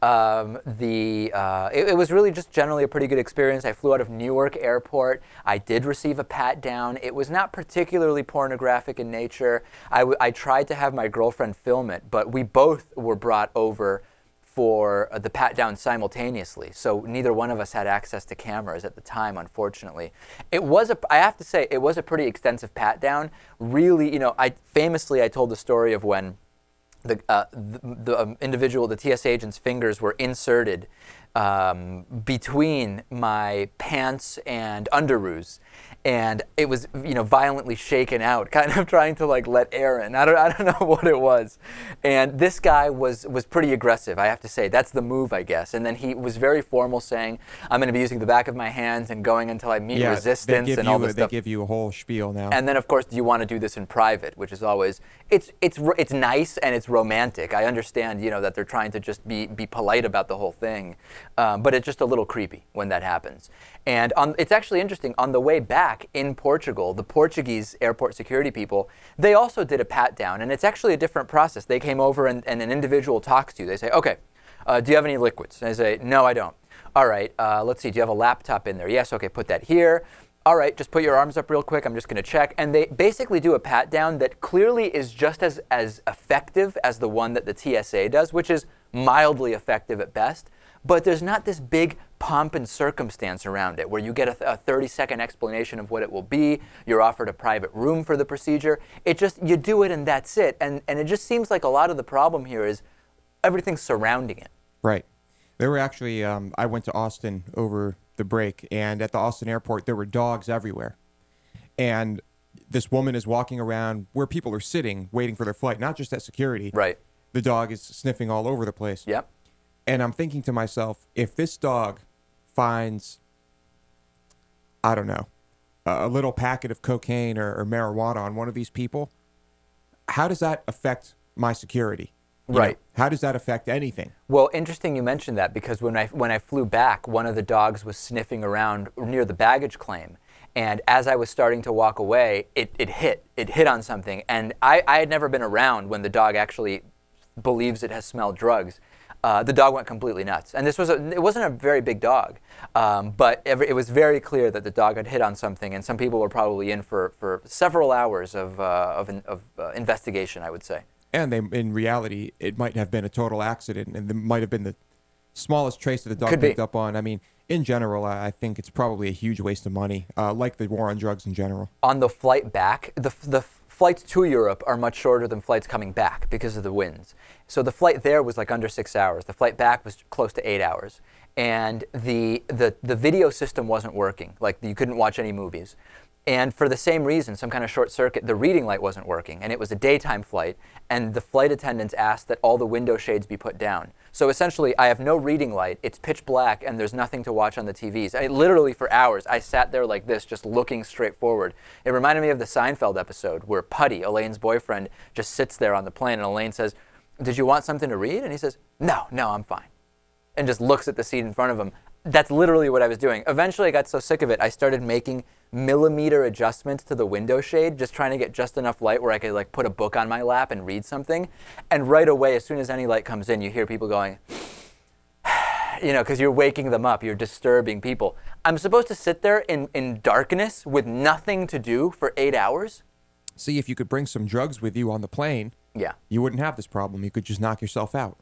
It was really just generally a pretty good experience. I flew out of Newark Airport. I did receive a pat down. It was not particularly pornographic in nature. I tried to have my girlfriend film it, but we both were brought over for the pat down simultaneously. So neither one of us had access to cameras at the time, unfortunately. I have to say, it was a pretty extensive pat down. Really, I told the story of when the individual, the TSA agent's fingers were inserted between my pants and underoos, and it was violently shaken out, kind of trying to let air in. I don't know what it was, and this guy was pretty aggressive. I have to say, that's the move, I guess. And then he was very formal, saying, "I'm going to be using the back of my hands and going until I meet resistance," and all this stuff. They give you a whole spiel now. And then, of course, do you want to do this in private, which is always it's nice and it's romantic. I understand, that they're trying to just be polite about the whole thing, but it's just a little creepy when that happens. And it's actually interesting. On the way back in Portugal, the Portuguese airport security people, they also did a pat down, and it's actually a different process. They came over and an individual talks to you. They say, "Okay, do you have any liquids?" And I say, "No, I don't." "All right, let's see. Do you have a laptop in there?" "Yes." "Okay, put that here." "All right, just put your arms up real quick. I'm just going to check." And they basically do a pat down that clearly is just as effective as the one that the TSA does, which is mildly effective at best. But there's not this big pomp and circumstance around it where you get a 30-second explanation of what it will be. You're offered a private room for the procedure. You do it and that's it. And it just seems like a lot of the problem here is everything surrounding it. Right. There were actually, I went to Austin over the break, and at the Austin airport, there were dogs everywhere. And this woman is walking around where people are sitting, waiting for their flight, not just at security. Right. The dog is sniffing all over the place. Yep. And I'm thinking to myself, if this dog finds, I don't know, a little packet of cocaine or marijuana on one of these people, how does that affect my security? Right. How does that affect anything? Well, interesting you mentioned that, because when I flew back, one of the dogs was sniffing around near the baggage claim. And as I was starting to walk away, it hit on something. And I had never been around when the dog actually believes it has smelled drugs. The dog went completely nuts. And it wasn't a very big dog, but it was very clear that the dog had hit on something, and some people were probably in for several hours of investigation, I would say. And in reality, it might have been a total accident, and it might have been the smallest trace that the dog picked up on. I mean, in general, I think it's probably a huge waste of money, like the war on drugs in general. On the flight back, the flights to Europe are much shorter than flights coming back because of the winds. So the flight there was under 6 hours. The flight back was close to 8 hours. And the video system wasn't working. You couldn't watch any movies. And for the same reason, some kind of short circuit, the reading light wasn't working. And it was a daytime flight. And the flight attendants asked that all the window shades be put down. So essentially, I have no reading light. It's pitch black, and there's nothing to watch on the TVs. Literally, for hours, I sat there like this, just looking straight forward. It reminded me of the Seinfeld episode where Putty, Elaine's boyfriend, just sits there on the plane, and Elaine says, "Did you want something to read?" And he says, No, I'm fine. And just looks at the seat in front of him. That's literally what I was doing. Eventually, I got so sick of it, I started making millimeter adjustments to the window shade, just trying to get just enough light where I could put a book on my lap and read something. And right away, as soon as any light comes in, you hear people going, because you're waking them up, you're disturbing people. I'm supposed to sit there in darkness with nothing to do for 8 hours? See, if you could bring some drugs with you on the plane, yeah, you wouldn't have this problem. You could just knock yourself out.